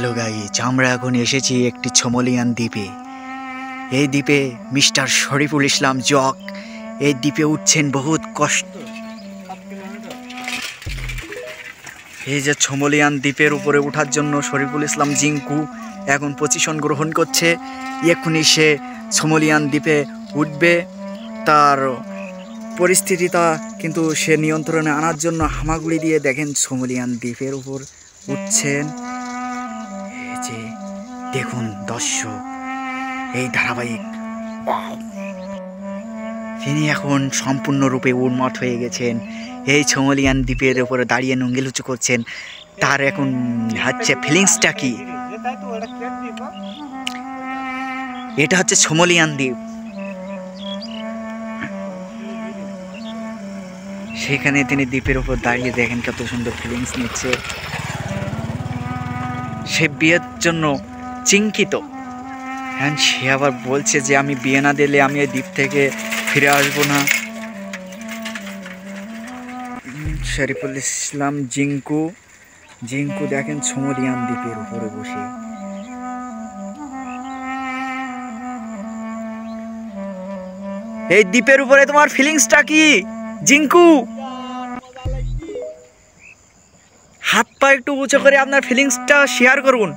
Hello guys, আমরা এখন এসেছি একটি সোমালিয়ান দ্বীপে। এই দ্বীপে মিস্টার শরীফুল ইসলাম জক এই দ্বীপে উঠছেন বহুত কষ্ট। এই যে সোমালিয়ান দ্বীপের উপরে ওঠার জন্য শরীফুল ইসলাম জিঙ্কু এখন পজিশন গ্রহণ করছে। এক্ষুনি সে সোমালিয়ান দ্বীপে উঠবে। তার পরিস্থিতিটা কিন্তু সে নিয়ন্ত্রণে আনার জন্য হামাগুড়ি দিয়ে দেখেন সোমালিয়ান দ্বীপের উপর উঠছেন। এই যে দেখুন দর্শক, এই ধারাবাহিক তিনি এখন সম্পূর্ণরূপে উন্মাদ হয়ে গেছেন। এই সোমালিয়ান দ্বীপের উপরে দাঁড়িয়ে নঙ্গিলুচু করছেন। তার এখন হচ্ছে ফিলিংসটা কি? এটা হচ্ছে সোমালিয়ান দ্বীপ। সেখানে তিনি দ্বীপের উপর দাঁড়িয়ে দেখেন কত সুন্দর ফিলিংস নিচ্ছে। সে বিয়ের জন্য চিন্তিত। হ্যাঁ, সে আবার বলছে যে আমি বিয়ে না দিলে আমি এই দ্বীপ থেকে ফিরে আসবো না। শরীফুল ইসলাম জিঙ্কু দেখেন সোমালিয়ান দ্বীপের উপরে বসে। এই দ্বীপের উপরে তোমার ফিলিংসটা কি জিঙ্কু? হাত পা একটু উঁচু করে আপনার ফিলিংসটা শেয়ার করুন।